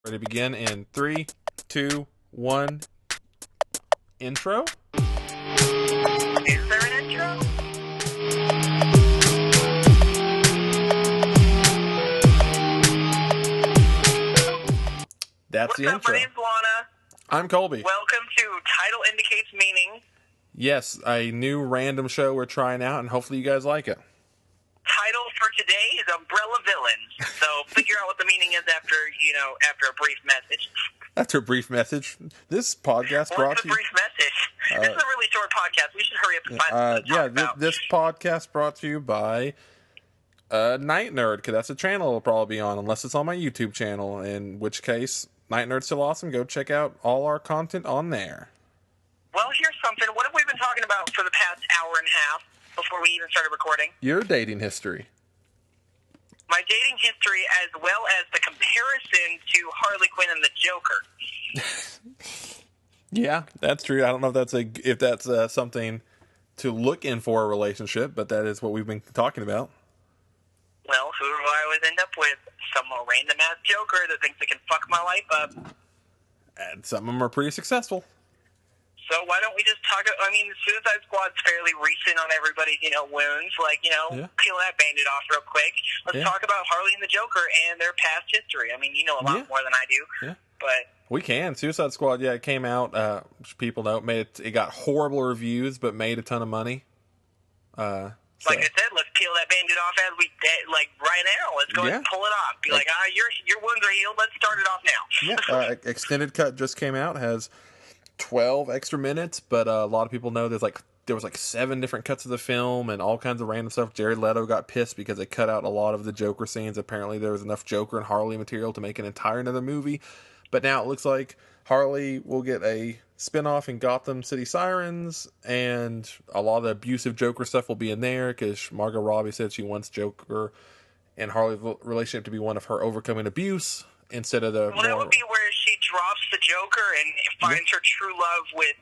Ready to begin in 3, 2, 1. Intro? Is there an intro? That's What's the up? intro. My name's Lana. I'm Colby. Welcome to Title Indicates Meaning. Yes, a new random show we're trying out, and hopefully you guys like it. Title for today is Umbrella Villains. So figure out what the meaning is after a brief message. After a brief message, this podcast brought What's to a brief message? This is a really short podcast. We should hurry up and find something to talk about. This podcast brought to you by Night Nerd, because that's a channel it'll probably be on, unless it's on my YouTube channel, in which case, Night Nerd's still awesome. Go check out all our content on there. Well, here's something. What have we been talking about for the past hour and a half before we even started recording? Your dating history. My dating history, as well as the comparison to Harley Quinn and the Joker. Yeah, that's true. I don't know if that's something to look in for a relationship, but that is what we've been talking about. Well, who do I always end up with? Some random-ass Joker that thinks it can fuck my life up. And some of them are pretty successful. So why don't we just talk... I mean, Suicide Squad's fairly recent on everybody's, wounds. Peel that Band-Aid off real quick. Let's talk about Harley and the Joker and their past history. I mean, you know a lot more than I do. Yeah. But... We can. Suicide Squad, it came out, people know, it got horrible reviews, but made a ton of money. Like I said, let's peel that Band-Aid off as we, right now. Let's go ahead and pull it off. Be like, your wounds are healed. Let's start it off now. Yeah, extended cut just came out, has 12 extra minutes, but a lot of people know there was 7 different cuts of the film and all kinds of random stuff. Jared Leto got pissed because they cut out a lot of the Joker scenes. Apparently there was enough Joker and Harley material to make an entire another movie. But now it looks like Harley will get a spinoff in Gotham City Sirens, and a lot of the abusive Joker stuff will be in there because Margot Robbie said she wants Joker and Harley's relationship to be one of her overcoming abuse instead of the... Well, that would be where she drops the Joker and finds her true love with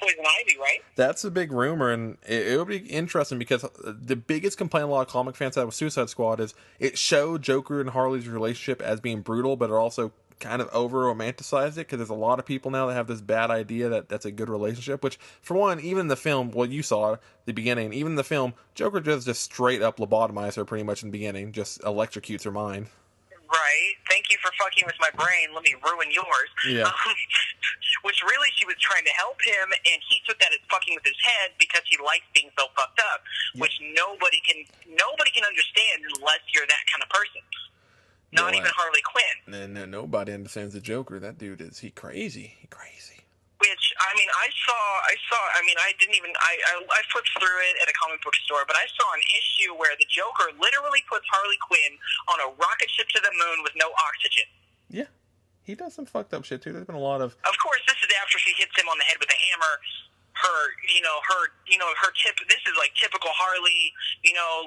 Poison Ivy, right? That's a big rumor, and it would be interesting because the biggest complaint a lot of comic fans had with Suicide Squad is it showed Joker and Harley's relationship as being brutal, but it also kind of over-romanticized it, because there's a lot of people now that have this bad idea that that's a good relationship, which, for one, even in the film, you saw at the beginning, even in the film, Joker just straight up lobotomized her pretty much in the beginning, just electrocutes her mind. Right. Thank you for fucking with my brain. Let me ruin yours. Yeah. Which really she was trying to help him, and he took that as fucking with his head because he likes being so fucked up, which nobody can understand unless you're that kind of person. Not even Harley Quinn. No, nobody understands the Joker. That dude he crazy. He crazy. Which, I mean, I flipped through it at a comic book store, but I saw an issue where the Joker literally puts Harley Quinn on a rocket ship to the moon with no oxygen. Yeah. He does some fucked up shit, too. There's been a lot of... Of course, this is after she hits him on the head with a hammer. This is like typical Harley,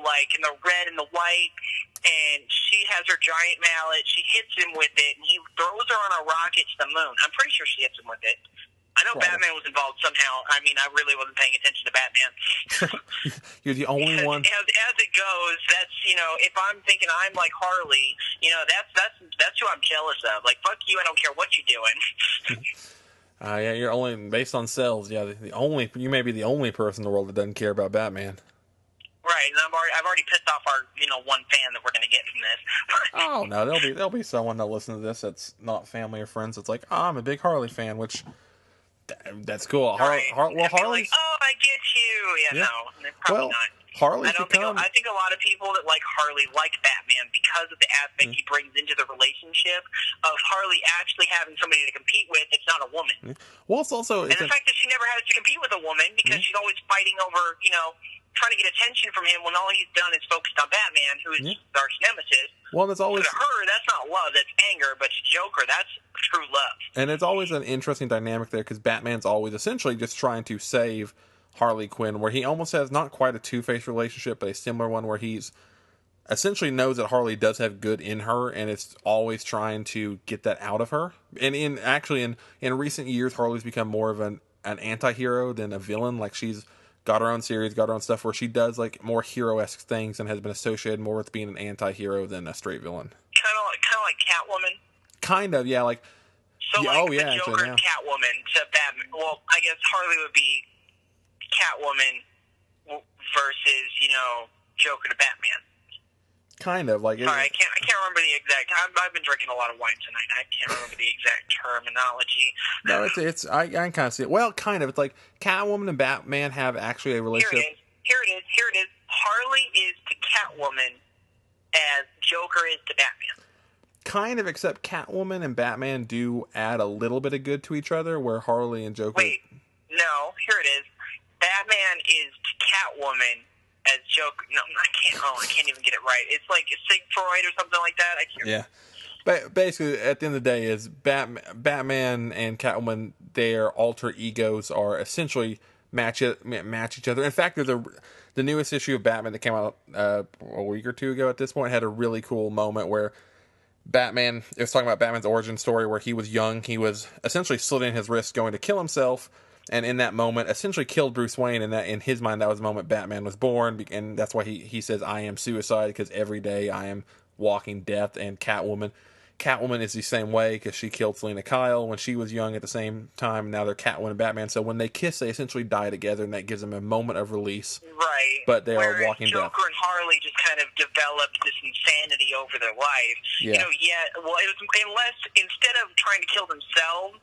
like in the red and the white, and she has her giant mallet. She hits him with it, and he throws her on a rocket to the moon. I'm pretty sure she hits him with it. I know Batman was involved somehow. I mean, I really wasn't paying attention to Batman. You're the only one. As it goes, that's, if I'm thinking I'm like Harley, that's who I'm jealous of. Like, fuck you, I don't care what you're doing. Yeah, you're only based on sales. Yeah, you may be the only person in the world that doesn't care about Batman. Right, and I've already pissed off our one fan that we're going to get from this. Oh no, there'll be someone that listens to this that's not family or friends. That's like, I'm a big Harley fan, which that's cool. Right. Harley's like, oh, I get you. Yeah, no, probably not. Harley's I think a lot of people that like Harley like Batman because of the aspect he brings into the relationship of Harley actually having somebody to compete with. It's not a woman. Well, it's also... And the fact that she never has to compete with a woman because she's always fighting over, trying to get attention from him when all he's done is focused on Batman, who is his arch nemesis. Well, there's always... So to her, that's not love, that's anger, but to Joker, that's true love. And it's always an interesting dynamic there because Batman's always essentially just trying to save Harley Quinn, where he almost has not quite a two-faced relationship, but a similar one where he's essentially knows that Harley does have good in her, and it's always trying to get that out of her. And in recent years, Harley's become more of an anti-hero than a villain. Like, she's got her own series, got her own stuff where she does like more hero-esque things and has been associated more with being an anti-hero than a straight villain. Kind of like Catwoman. Kind of, yeah, like... So, yeah, like, oh, yeah, the actually, Joker yeah. and Catwoman to Batman. Well, I guess Harley would be Catwoman versus, Joker to Batman. Kind of, like... Sorry, I can't remember the exact... I've been drinking a lot of wine tonight. I can't remember the exact terminology. No, I can kind of see it. Well, kind of. It's like Catwoman and Batman have actually a relationship. Here it is. Harley is to Catwoman as Joker is to Batman. Kind of, except Catwoman and Batman do add a little bit of good to each other, where Harley and Joker... Wait, no, here it is. Batman is to Catwoman as Joker... No, I can't even get it right. It's like Sigfried or something like that. I can't... Yeah. But basically, at the end of the day, is Batman and Catwoman, their alter egos are essentially match each other. In fact, there's the newest issue of Batman that came out a week or two ago at this point had a really cool moment where Batman, it was talking about Batman's origin story where he was young, he was essentially slitting his wrist going to kill himself, and in that moment essentially killed Bruce Wayne, and that in his mind that was the moment Batman was born, and that's why he says, I am suicide, because every day I am walking death. And Catwoman is the same way, because she killed Selena Kyle when she was young at the same time. Now they're Catwoman and Batman. So when they kiss, they essentially die together, and that gives them a moment of release. Right. But they are walking Joker death. and Harley just kind of developed this insanity over their life. Yeah. Unless instead of trying to kill themselves,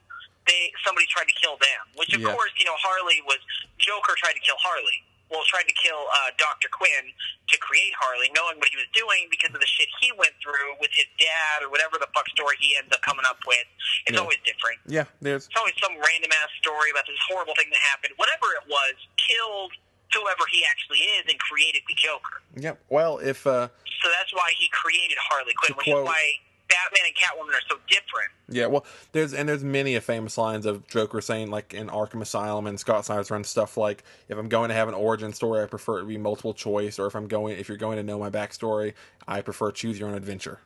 somebody tried to kill them. Which of course, Joker tried to kill Harley. Well, tried to kill Dr. Quinn to create Harley, knowing what he was doing because of the shit he went through with his dad or whatever the fuck story he ends up coming up with. It's always different. Yeah, it's always some random-ass story about this horrible thing that happened. Whatever it was, killed whoever he actually is and created the Joker. Yep. Well, if... so that's why he created Harley Quinn, which is why Batman and Catwoman are so different. Yeah, well, there's many a famous lines of Joker saying, like in Arkham Asylum and Scott Snyder's run, stuff like, if I'm going to have an origin story, I prefer it to be multiple choice, or if you're going to know my backstory, I prefer choose your own adventure.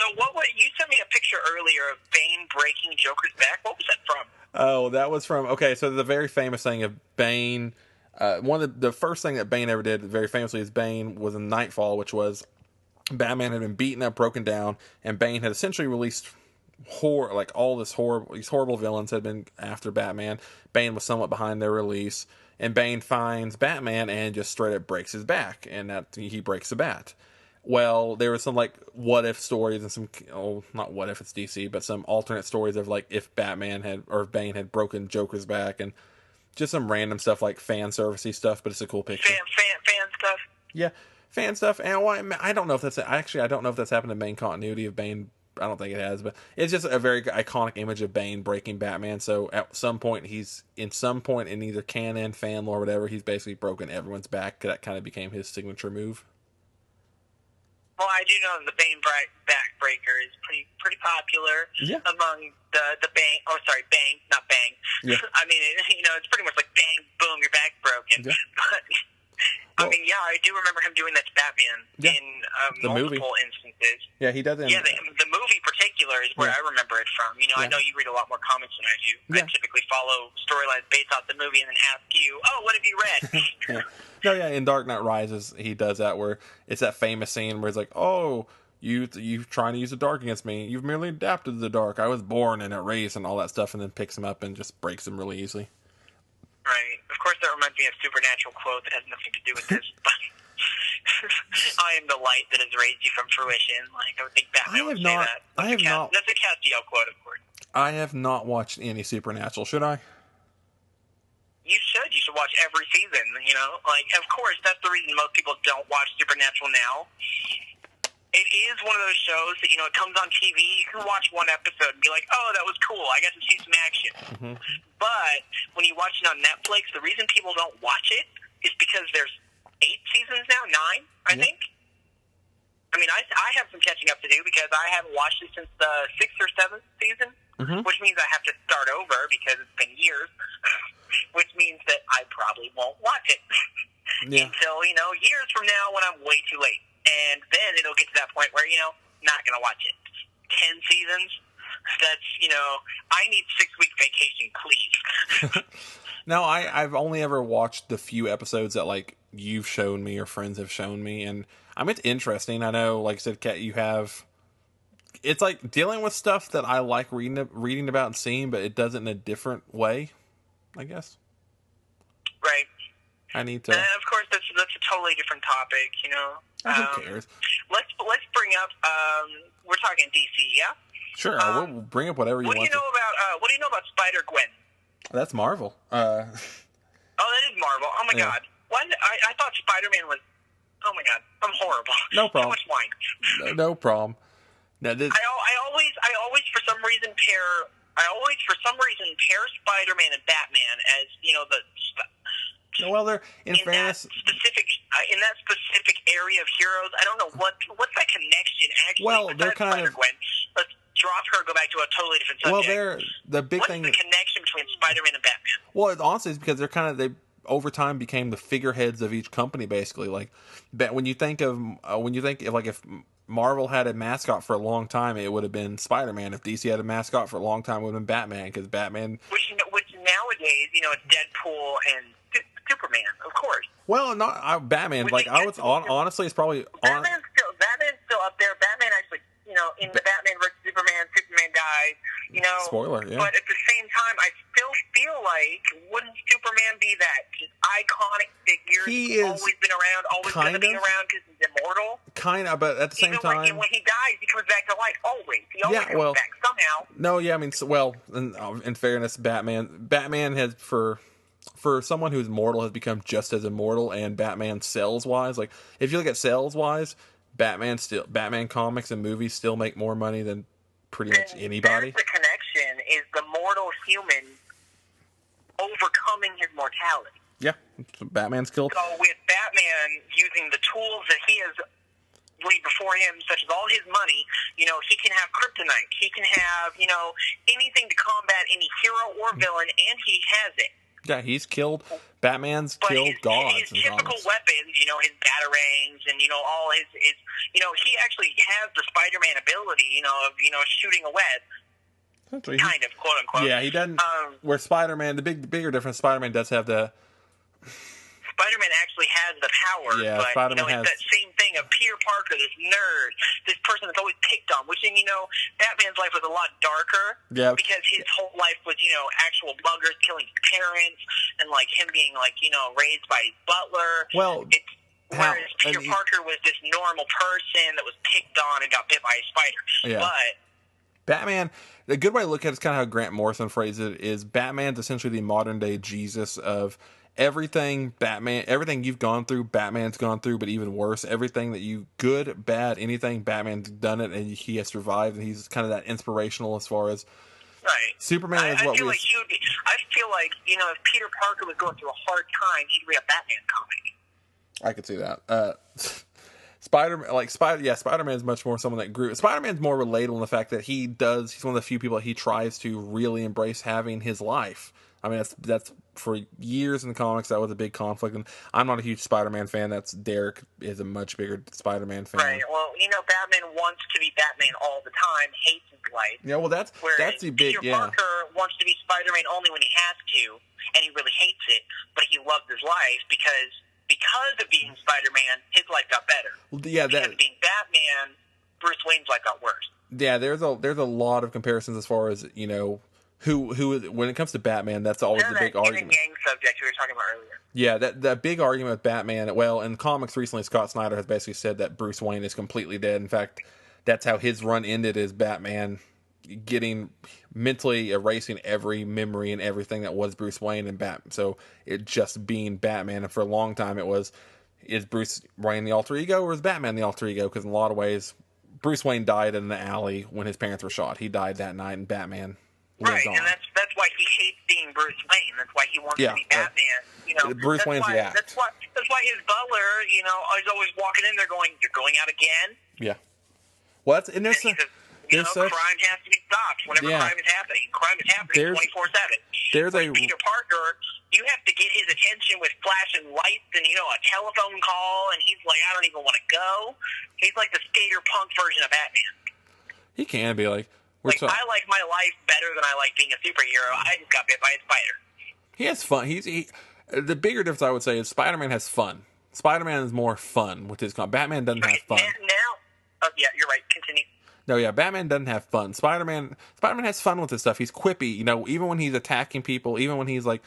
So you sent me a picture earlier of Bane breaking Joker's back. What was that from? Oh, that was from, okay, so the very famous thing of Bane, one of the first thing that Bane ever did, very famously, is Bane was in Nightfall, which was Batman had been beaten up, broken down, and Bane had essentially released these horrible villains had been after Batman. Bane was somewhat behind their release, and Bane finds Batman and just straight up breaks his back, and that he breaks the bat. Well, there was some what if stories and not what if it's DC, but some alternate stories of if Batman if Bane had broken Joker's back, and just some random stuff like fan servicey stuff, but it's a cool picture. Fan stuff. Yeah. Fan stuff, and I don't know if that's I don't know if that's happened in main continuity of Bane. I don't think it has, but it's just a very iconic image of Bane breaking Batman. So at some point in either canon, fan lore, or whatever, he's basically broken everyone's back. That kind of became his signature move. Well, I do know the Bane Backbreaker is pretty popular among the Bane. Oh, sorry, Bang, not Bang. Yeah. I mean, it's pretty much like bang, boom, your back's broken. Yeah. But I do remember him doing that to Batman in multiple instances. Yeah, he does. The movie in particular is where I remember it from. I know you read a lot more comics than I do. Yeah. I typically follow storylines based off the movie and then ask you, what have you read? In Dark Knight Rises, he does that where it's that famous scene where it's like, you trying to use the dark against me. You've merely adapted to the dark. I was born in it, raised, and all that stuff, and then picks him up and just breaks him really easily. Right. Of course, that reminds me of a supernatural quote that has nothing to do with this. But I am the light that has raised you from fruition. I would think Batman would say that. That's a Castiel quote, of course. I have not watched any Supernatural. Should I? You should. You should watch every season. Of course, that's the reason most people don't watch Supernatural now. It is one of those shows that, it comes on TV, you can watch one episode and be like, that was cool, I got to see some action. Mm-hmm. But when you watch it on Netflix, the reason people don't watch it is because there's 8 seasons now, 9, I think. I mean, I have some catching up to do because I haven't watched it since the 6th or 7th season, which means I have to start over because it's been years, which means that I probably won't watch it until, years from now when I'm way too late. And then it'll get to that point where, not going to watch it. 10 seasons? That's, I need 6-week vacation, please. No, I've only ever watched the few episodes that, you've shown me or friends have shown me. And, it's interesting. I know, like I said, Kat, you have... it's like dealing with stuff that I like reading about and seeing, but it does it in a different way, I guess. Right. I need to. And of course, that's a totally different topic, you know. Who cares? Let's bring up. We're talking DC, yeah. Sure, we'll bring up whatever you want. What do you know about Spider-Gwen? That's Marvel. Oh, that is Marvel. Oh my God. Why? I thought Spider-Man was. Oh my God, I'm horrible. No problem. Too much wine. No problem. Now, I always for some reason pair Spider-Man and Batman as the. Well, they're in fairness in that specific area of heroes. I don't know what's that connection actually. Well, they're kind Spider-Gwen. Let's drop her. Go back to a totally different subject. Well, the big thing. What's the connection between Spider-Man and Batman? Well, honestly, it's because they over time became the figureheads of each company, basically. Like, when you think of if Marvel had a mascot for a long time, it would have been Spider-Man. If DC had a mascot for a long time, it would have been Batman, because Batman. Which nowadays, it's Deadpool and Superman, of course. Well, not Batman. Which like I was honestly, it's probably Batman's still up there. Batman actually, in the Batman vs Superman dies. Spoiler, yeah. But at the same time, I still feel like wouldn't Superman be that iconic figure? He is always been around, always going to be around because he's immortal. Kind of, but at the same time, when he dies, he comes back to life. Always, he always comes back somehow. No, yeah, I mean, in fairness, Batman has for someone who's mortal has become just as immortal, and Batman sales wise, like if you look at sales wise, Batman comics and movies still make more money than pretty much anybody. The connection is the mortal human overcoming his mortality. Yeah, Batman's killed. So with Batman using the tools that he has laid before him, such as all his money, he can have kryptonite. He can have, anything to combat any hero or villain, and he has it. Yeah, he's killed. Batman's killed gods. His typical weapons, his batarangs and all his he actually has the Spider-Man ability, of shooting a web. Kind of, quote unquote. Yeah, he doesn't. Where Spider-Man, the bigger difference, Spider-Man does have the. Spider-Man actually has the power, but Spider-Man it's that same thing of Peter Parker, this nerd, this person that's always picked on, which then, Batman's life was a lot darker, because his whole life was, actual buggers killing his parents, and, him being, raised by his butler. Well, whereas Peter Parker was this normal person that was picked on and got bit by a spider. Yeah. But Batman, a good way to look at it is kind of how Grant Morrison phrased it, is Batman's essentially the modern-day Jesus of everything you've gone through, Batman's gone through, but even worse. Everything that good, bad, anything, Batman's done it, and he has survived, and he's kind of that inspirational as far as right. Superman is what we. I feel like if Peter Parker was going through a hard time, he'd read a Batman comic. I could see that. Spider-Man is much more someone that grew. Spider-Man's more relatable in the fact that he's one of the few people that he tries to really embrace having his life. I mean, that's for years in the comics, that was a big conflict, and I'm not a huge Spider-Man fan. Derek is a much bigger Spider-Man fan. Right. Well, Batman wants to be Batman all the time, hates his life. Yeah. Well, that's the big. Peter Parker wants to be Spider-Man only when he has to, and he really hates it, but he loves his life because of being Spider-Man, his life got better. Well, yeah. Because of being Batman, Bruce Wayne's life got worse. Yeah. There's a lot of comparisons as far as who when it comes to Batman, that's always the big argument. Gang subject we were talking about earlier. Yeah, that big argument with Batman. Well, in comics recently, Scott Snyder has basically said that Bruce Wayne is completely dead. In fact, that's how his run ended, is Batman getting mentally erasing every memory and everything that was Bruce Wayne and so it just being Batman. And for a long time, is Bruce Wayne the alter ego or is Batman the alter ego? Because in a lot of ways, Bruce Wayne died in the alley when his parents were shot. He died that night, and Batman. Right, and that's why he hates being Bruce Wayne. That's why he wants to be Batman. Bruce Wayne's the act. That's why his butler, is always walking in there going, "You're going out again." Yeah. Well, crime has to be stopped whenever crime is happening. Crime is happening 24/7. Peter Parker, you have to get his attention with flashing lights and a telephone call, and he's like, "I don't even want to go." He's like the skater punk version of Batman. He can be like. I like my life better than I like being a superhero. I just got bit by a spider. He has fun. The bigger difference, I would say, is Spider-Man has fun. Spider-Man is more fun with his Batman doesn't have fun. Now, yeah, you're right. Continue. No, yeah, Batman doesn't have fun. Spider-Man has fun with this stuff. He's quippy, you know, even when he's attacking people, even when he's like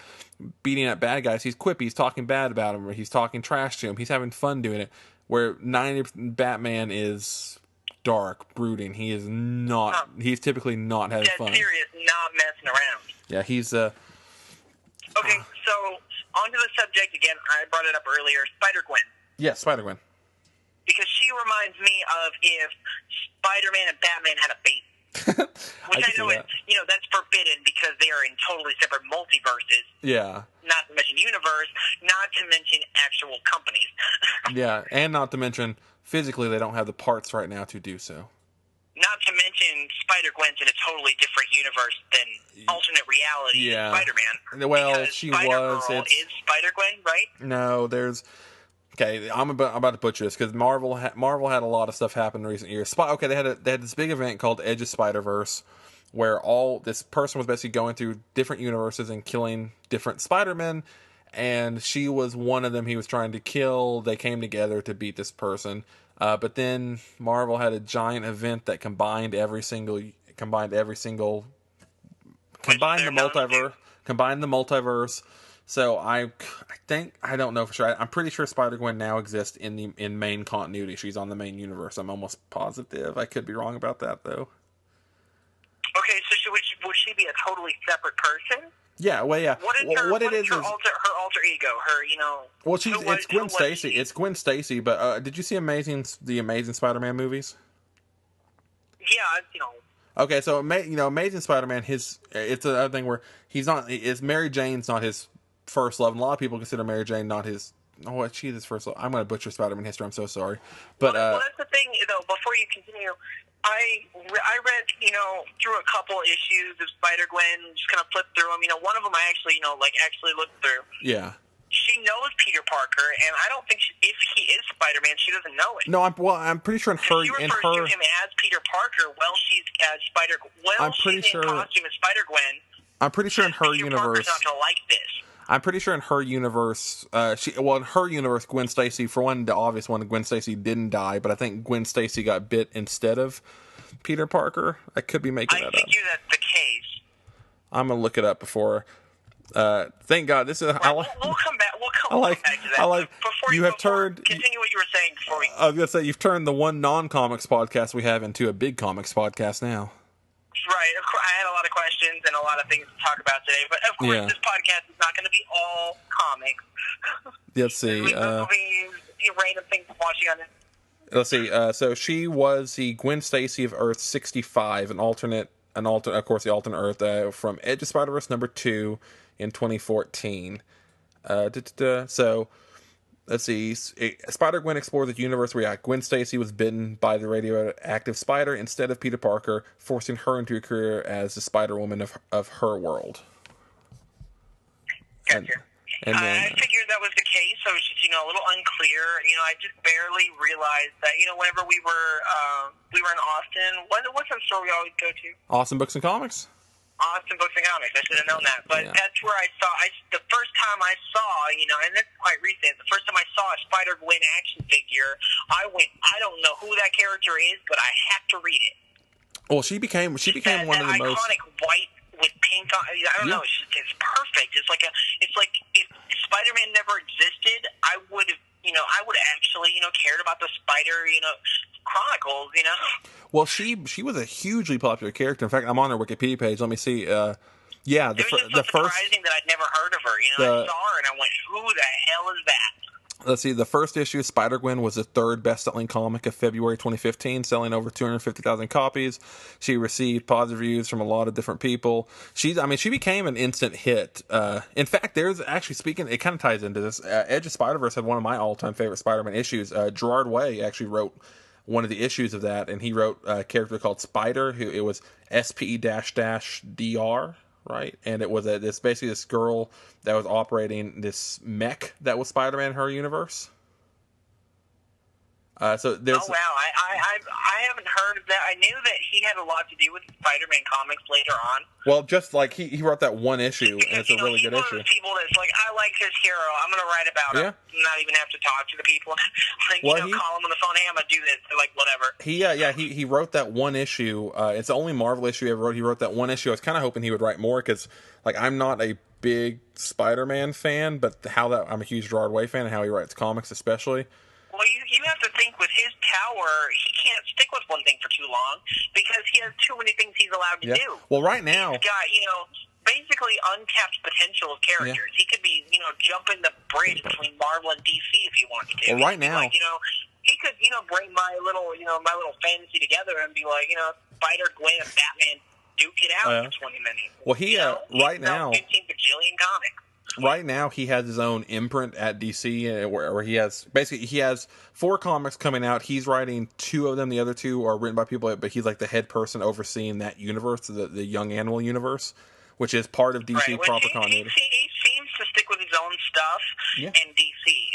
beating up bad guys, he's quippy. He's talking bad about them, or he's talking trash to him. He's having fun doing it. Where 90% Batman is dark, brooding. He is not. He's typically not having Dead fun. serious, not messing around. Yeah, he's Okay, so onto the subject again. I brought it up earlier. Spider-Gwen. yeah, Spider-Gwen. Because she reminds me of if Spider-Man and Batman had a baby. Which I know is, you know, that's forbidden because they are in totally separate multiverses. Yeah. Not to mention universe, not to mention actual companies. Yeah, and not to mention physically they don't have the parts right now to do so. Not to mention Spider-Gwen's in a totally different universe than alternate reality Spider-Man. Well, because she Spider-Girl was. is Spider-Gwen, right? No, there's. Okay, I'm about to butcher this because Marvel had a lot of stuff happen in recent years. Okay, they had this big event called Edge of Spider-Verse, where this person was basically going through different universes and killing different Spider-Men, and she was one of them he was trying to kill. They came together to beat this person, but then Marvel had a giant event that combined the multiverse. So I think, I don't know for sure. I'm pretty sure Spider-Gwen now exists in main continuity. She's on the main universe. I'm almost positive. I could be wrong about that though. Okay, so would she be a totally separate person? Yeah, well, yeah. What is her alter ego? Her, you know. Well, it's Gwen Stacy. It's Gwen Stacy. But did you see the Amazing Spider-Man movies? Yeah, you know. Okay, so Amazing Spider-Man. It's another thing where he's not. Is Mary Jane's not his first love, and a lot of people consider Mary Jane not his. Oh, she's his first love. I'm going to butcher Spider-Man history. I'm so sorry. But well, that's the thing, though. Before you continue, I read, you know, through a couple issues of Spider-Gwen, just kind of flipped through them. You know, one of them I actually, actually looked through. Yeah. She knows Peter Parker, and I don't think if he is Spider-Man, she doesn't know it. No, I'm pretty sure she refers to him as Peter Parker. She's as she's in costume as Spider-Gwen. I'm pretty sure in her Peter universe. Parker's not gonna like this. I'm pretty sure in her universe, in her universe, Gwen Stacy, for one, the obvious one, Gwen Stacy didn't die, but I think Gwen Stacy got bit instead of Peter Parker. I could be making that up. I think that's the case. I'm gonna look it up before. Thank God, this is. We'll come back. We'll come back to that. Continue what you were saying before we. I was gonna say you've turned the one non-comics podcast we have into a big comics podcast now. Right. Of course, I had a lot of questions and a lot of things to talk about today, but of course, this podcast is not going to be all comics. Let's see. Random things I'm watching on it. Let's see. So she was the Gwen Stacy of Earth 65, of course, the alternate Earth from Edge of Spider-Verse #2 in 2014. So. Let's see. Spider-Gwen explores the universe where Gwen Stacy was bitten by the radioactive spider instead of Peter Parker, forcing her into a career as the Spider-Woman of her world. Gotcha. I figured that was the case. So it was just, a little unclear. I just barely realized that, whenever we were in Austin, what's the store we always go to? Austin Books and Comics? Austin Books and Comics. I should have known that. But that's where I saw, the first time I saw, and that's quite recent, the first time I saw a Spider-Gwen action figure, I went, I don't know who that character is, but I have to read it. Well, she became one of the most iconic white with pink on. I don't know. It's perfect. It's like if Spider-Man never existed, I would have actually cared about the Spider Chronicles. Well, she was a hugely popular character. In fact, I'm on her Wikipedia page. Let me see. It was just surprising that I'd never heard of her. I saw her and I went, "Who the hell is that?" Let's see. The first issue of Spider-Gwen was the third best-selling comic of February 2015, selling over 250,000 copies. She received positive reviews from a lot of different people. She became an instant hit. In fact, there's actually, speaking, it kind of ties into this. Edge of Spider-Verse had one of my all-time favorite Spider-Man issues. Gerard Way actually wrote one of the issues of that, and he wrote a character called Spider, it was SPE-DR. Right, and it was basically this girl that was operating this mech that was Spider-Man in her universe. So there's. Oh wow, I haven't heard of that. I knew that he had a lot to do with Spider-Man comics later on. Well, just like he wrote that one issue, Because, and it's a really good issue. He's one of those people that's like, I like this hero, I'm going to write about him. Not even have to talk to the people. Like, call him on the phone, hey, I'm going to do this. They're like, whatever. He wrote that one issue. It's the only Marvel issue he ever wrote. He wrote that one issue. I was kind of hoping he would write more because, like, I'm not a big Spider-Man fan, but I'm a huge Gerard Way fan and how he writes comics especially. Well, you have to think with his power, he can't stick with one thing for too long because he has too many things he's allowed to do. Well, right now... He's got, basically untapped potential of characters. He could be, jumping the bridge between Marvel and DC if he wants to. Well, right now... Like, he could, bring my little fantasy together and be like, Spider-Gwen and Batman duke it out in 20 minutes. Well, right now... 15 bajillion comics. Right now, he has his own imprint at DC, where he has 4 comics coming out. He's writing 2 of them. The other 2 are written by people, but he's like the head person overseeing that universe, the Young Animal universe, which is part of DC proper continuity. He seems to stick with his own stuff in DC,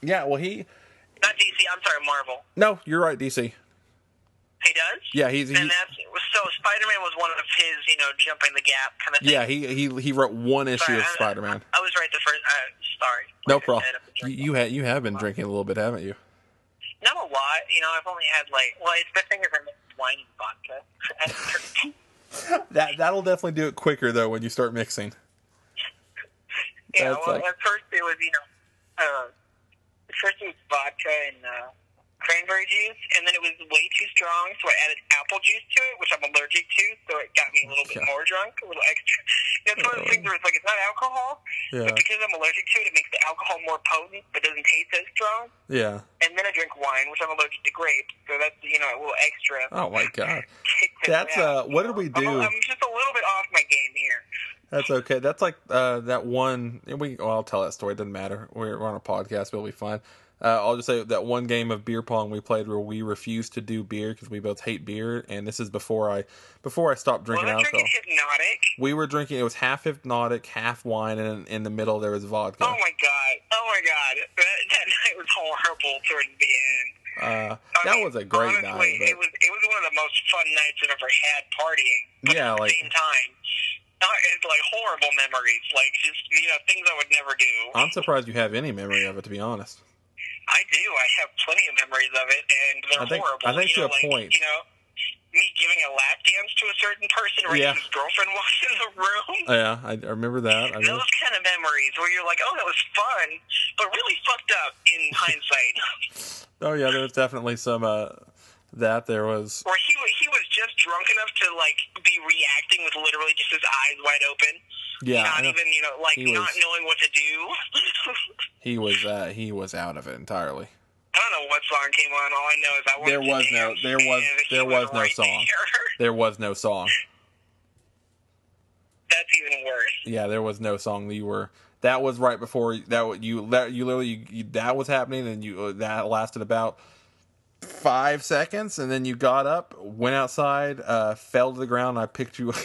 Yeah, well, not DC. I'm sorry, Marvel. No, you're right, DC. He does? Yeah, so Spider-Man was one of his, jumping the gap kind of thing. Yeah, he wrote one issue of Spider-Man. I was right the first. Sorry. No problem. You have been drinking a little bit, haven't you? Not a lot. I've only had the thing is I'm wine and vodka. That'll definitely do it quicker though when you start mixing. Yeah. At first it was vodka and cranberry juice, and then it was way too strong, so I added apple juice to it, which I'm allergic to, so it got me a little bit more drunk, a little extra. It's one of those things where it's like, it's not alcohol, but because I'm allergic to it, it makes the alcohol more potent, but doesn't taste as strong. Yeah. And then I drink wine, which I'm allergic to grapes, so that's, a little extra. Oh my God. That's, what did we do? I'm just a little bit off my game here. That's okay. That's like, that one, I'll tell that story, it doesn't matter. We're on a podcast, it'll be fine. I'll just say that one game of beer pong we played where we refused to do beer because we both hate beer, and this is before I stopped drinking alcohol. Drinking Hypnotic. We were drinking. It was half Hypnotic, half wine, and in the middle there was vodka. Oh my god! That night was horrible towards the end. That was a great honestly, night. But... It was one of the most fun nights I've ever had partying. But at the same time, it's like horrible memories, like just things I would never do. I'm surprised you have any memory of it, to be honest. I do. I have plenty of memories of it, and they're horrible. I think to a point. Me giving a lap dance to a certain person right as his girlfriend walks in the room. Yeah, I remember that. Those kind of memories where you're like, oh, that was fun, but really fucked up in hindsight. Oh, yeah, there was definitely some, that there was... Or he was just drunk enough to, be reacting with literally just his eyes wide open. Yeah. Not even, not knowing what to do. He was out of it entirely. I don't know what song came on. All I know is I wanted there was no song. There was no song. That's even worse. Yeah, there was no song. That was right before that was happening, and that lasted about 5 seconds, and then you got up, went outside, fell to the ground. I picked you up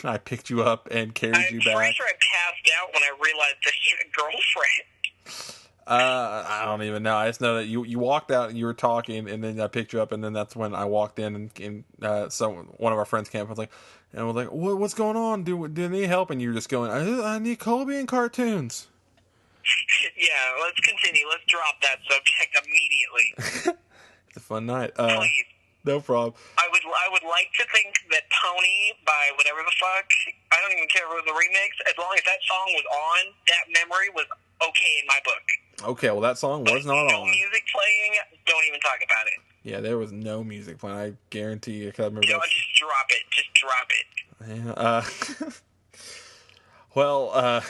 and carried you back. I'm pretty sure I passed out when I realized that he had a girlfriend. I don't even know. I just know that you walked out and you were talking, and then I picked you up, and then that's when I walked in, and one of our friends came up and was like, what's going on? Do you need help? And you were just going, I need Colby and cartoons. Yeah, let's continue. Let's drop that subject immediately. It's a fun night. Please. No problem. I would like to think that Pony by whatever the fuck, I don't even care if it was a remix, as long as that song was on, that memory was okay in my book. Okay, well that song was not on. No music playing, don't even talk about it. Yeah, there was no music playing. I guarantee you. Cause I remember just drop it. Just drop it. it. Yeah. Well,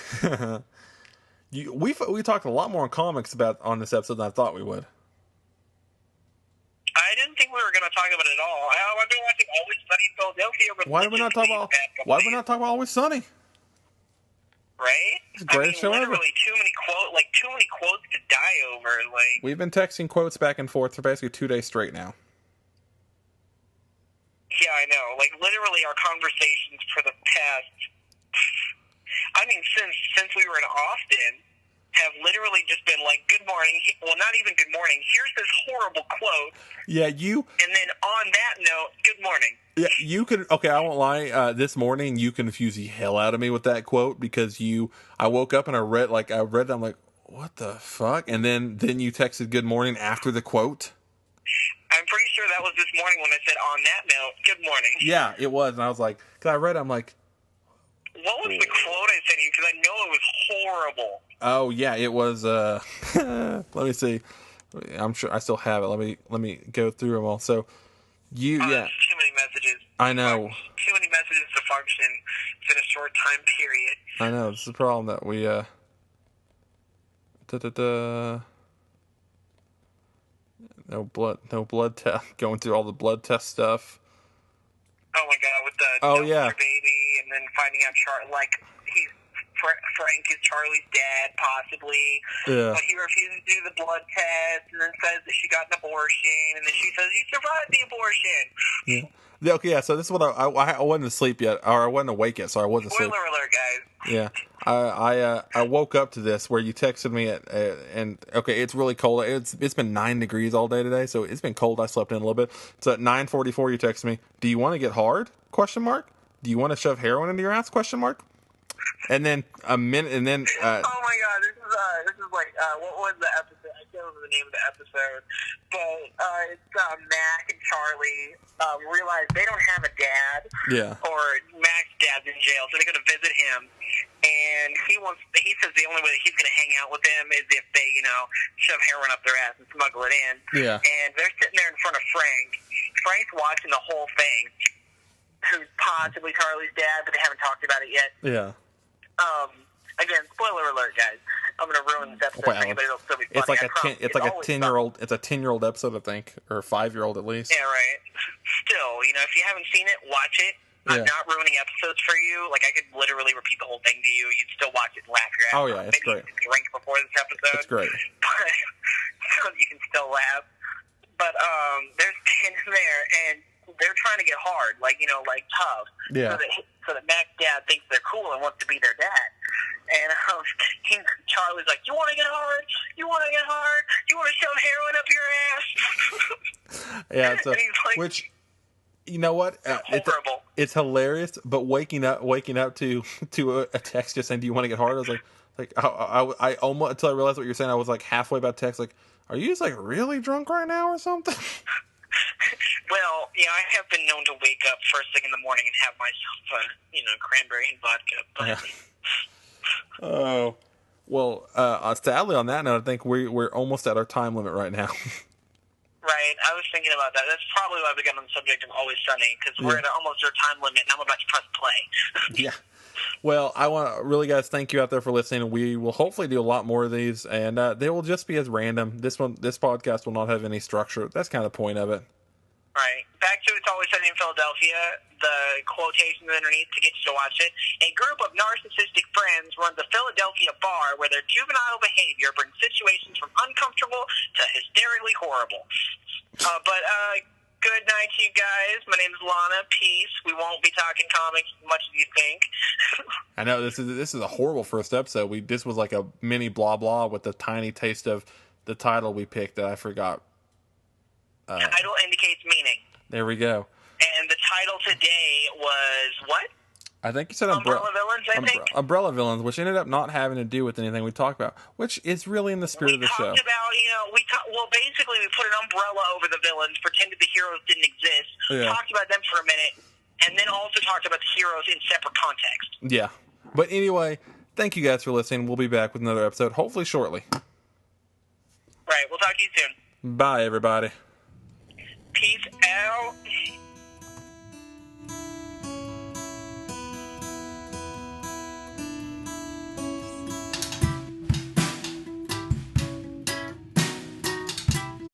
we talked a lot more on comics on this episode than I thought we would. I didn't think we were going to talk about it at all. I've been watching Always Sunny in Philadelphia. Why did we not talk about Always Sunny? Right? It's the greatest show ever. Literally too many quotes to die over. We've been texting quotes back and forth for basically 2 days straight now. Yeah, I know. Literally our conversations for the past... I mean, since we were in Austin, have literally just been like, good morning. Well, not even good morning. Here's this horrible quote. Yeah, you. And then on that note, good morning. Yeah, you could. Okay, I won't lie. This morning, you confused the hell out of me with that quote because I woke up and I read. I'm like, what the fuck? And then you texted good morning after the quote. I'm pretty sure that was this morning when I said on that note, good morning. Yeah, it was, and I was like, because I read, I'm like, what was the quote I sent you? Because I know it was horrible. Oh yeah, it was. Let me see. I'm sure I still have it. Let me go through them all. So yeah. Too many messages. I know. Too many messages to function in a short time period. I know. This is the problem that we. No blood test. Going through all the blood test stuff. Oh my god, with the baby, and then finding out Frank is Charlie's dad, possibly. Yeah. But he refuses to do the blood test, and then says that she got an abortion, and then she says he survived the abortion. Yeah. Okay. Yeah. So this is what I wasn't asleep yet, or I wasn't awake yet, so I wasn't asleep. Spoiler alert, guys. Yeah. I woke up to this where you texted me and okay, it's really cold. It's been 9 degrees all day today, so it's been cold. I slept in a little bit. So at 9:44, you text me, "Do you want to get hard?" Question mark. Do you want to shove heroin into your ass? Question mark. And then a minute, and then. Oh my god, this is like what was the episode? I can't remember the name of the episode, but it's Mac and Charlie realize they don't have a dad. Yeah. Or Mac's dad's in jail, so they go to visit him, and he says the only way that he's going to hang out with them is if they, shove heroin up their ass and smuggle it in. Yeah. And they're sitting there in front of Frank. Frank's watching the whole thing. Who's possibly Charlie's dad, but they haven't talked about it yet. Yeah. Again, spoiler alert, guys. I'm going to ruin this episode. Well, It'll still be funny. it's like a 10-year-old. It's a 10-year-old episode, I think, or a 5-year-old at least. Yeah, right. Still, if you haven't seen it, watch it. I'm not ruining episodes for you. Like, I could literally repeat the whole thing to you. You'd still watch it and laugh your ass off. Oh yeah, it's great. Maybe drink before this episode. It's great. But so you can still laugh. But there's 10 in there, and they're trying to get hard, like tough. Yeah. So that Mac's dad thinks they're cool and wants to be their dad. And Charlie's like, "You want to get hard? You want to get hard? You want to shove heroin up your ass?" Yeah. It's and he's like, which, you know what? horrible. It's hilarious. But waking up to a text just saying, "Do you want to get hard?" I was like I almost, until I realized what you're saying, I was like halfway about text, like, "Are you just like really drunk right now or something?" Well, I have been known to wake up first thing in the morning and have myself a, cranberry and vodka. But... Yeah. Oh, well, sadly on that note, I think we're almost at our time limit right now. Right, I was thinking about that. That's probably why we got on the subject of Always Sunny, because we're at almost our time limit, and I'm about to press play. Yeah. Well, I want to really, guys, thank you out there for listening. We will hopefully do a lot more of these, and they will just be as random. This podcast will not have any structure. That's kind of the point of it. Right. Back to It's Always Sunny in Philadelphia, the quotations underneath to get you to watch it. A group of narcissistic friends runs a Philadelphia bar where their juvenile behavior brings situations from uncomfortable to hysterically horrible. But good night to you guys. My name is Lana. Peace. We won't be talking comics as much as you think. I know this is a horrible first episode. This was like a mini blah blah with a tiny taste of the title we picked that I forgot. Title indicates meaning. There we go. And the title today was what? I think you said Umbrella Villains, I think. Umbrella Villains, which ended up not having to do with anything we talked about, which is really in the spirit of the show. We talked about, basically we put an umbrella over the villains, pretended the heroes didn't exist, talked about them for a minute, and then also talked about the heroes in separate context. Yeah. But anyway, thank you guys for listening. We'll be back with another episode, hopefully shortly. Right, we'll talk to you soon. Bye, everybody. Peace out.